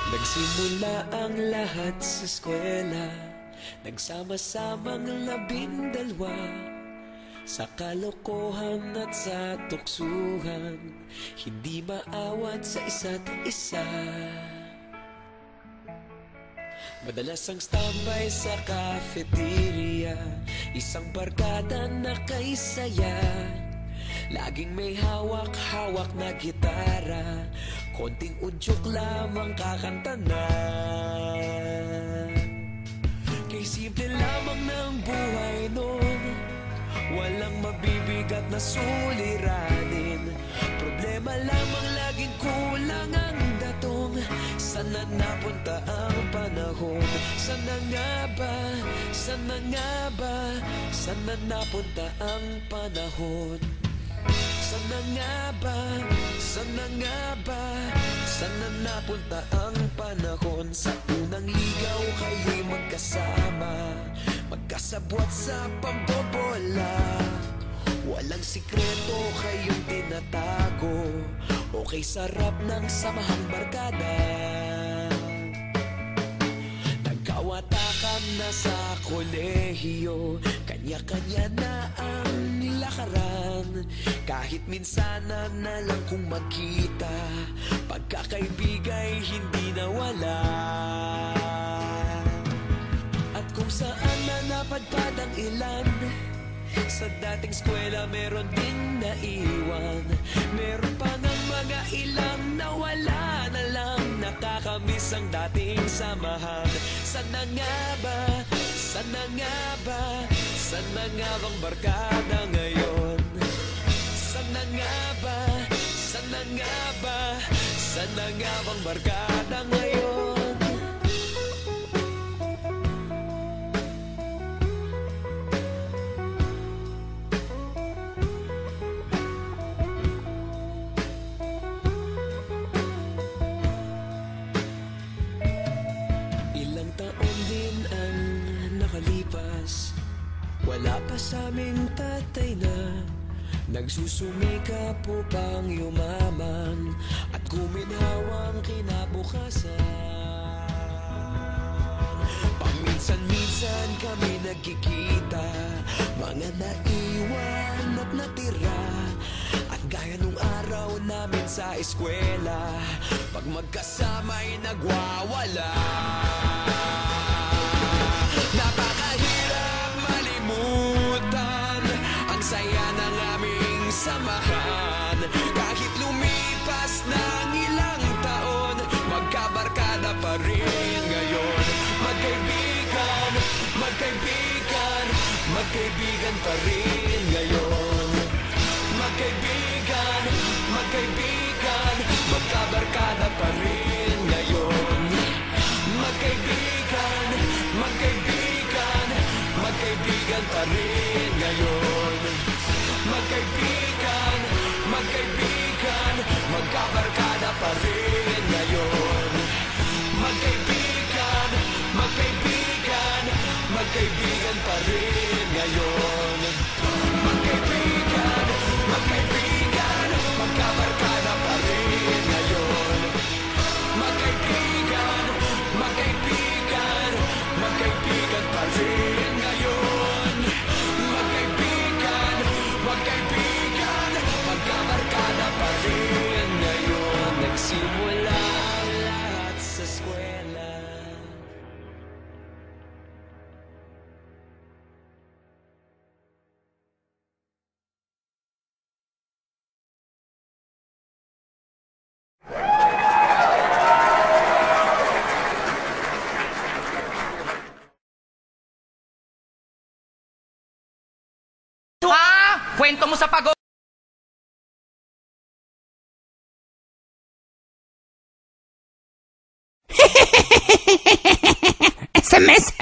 Nagsimula ang lahat sa eskwela, nagsama-samang 12 sa kalokohan at sa tuksuhan, hindi maawat sa isa't isa. Madalas ang standby sa cafeteria, isang barkada na kay saya. Laging may hawak-hawak na gitara, konting udyok lamang kakanta na. Kay simple lamang ng buhay nun, walang mabibigat na suliranin. Problema lamang laging kulang ang datong. Sana napunta ang panahon? Sana nga ba? Sana nga ba? Sana napunta ang panahon? Sana nga ba? Sana nga ba? Sana napunta ang panahon? Sa unang ligaw kayo'y magkasama, magkasabwat sa pambobola. Walang sikreto kayong tinatago, okay sarap ng samahang barkada. Nagkawatakan na sa kolehiyo, kanya-kanya na ang lakaran. Kahit minsanan na lang kung magkita, pagkakaibigay hindi nawala. At kung saan na napadpad ang ilan, sa dating eskwela meron ding naiwan. Meron pa ng mga ilang nawala na lang, nakakamiss ang dating samahan. Sana nga ba? Sana nga ba? Sana nga bang barkada ngayon? Sana nga ba? Sana nga ba? Sana nga bang barkada ngayon? Ilang taon din ang nakalipas, wala pa sa aming tatay na nagsusumikap upang yumaman at guminhawang kinabukasan. Paminsan-minsan kami nagkikita, mga naiwan at natira. At gaya nung araw namin sa eskwela, pag magkasama'y nagwawala. Napakahirap malimutan ang saya ng aming samahan. Kahit lumipas ng ilang taon, magkabarkada pa rin ngayon. Magkaibigan, magkaibigan, magkaibigan pa rin ngayon. Magkaibigan, magkaibigan, magkabarkada pa rin ngayon. Magkaibigan, magkaibigan, magkaibigan pa rin ngayon. Magkaibigan, magkaibigan, magkabarkada pa rin ngayon. Magkaibigan, magkaibigan, magkaibigan pa rin ngayon. Magkaibigan, magkaibigan, magkabarkada pa rin ngayon. Magkaibigan, magkaibigan, magkaibigan pa rin ngayon. Magkaibigan, magkaibigan, magkabarkada pa rin ngayon. Nagsimula ang lahat sa eskwela. Kwento mo sa pagod. SMS?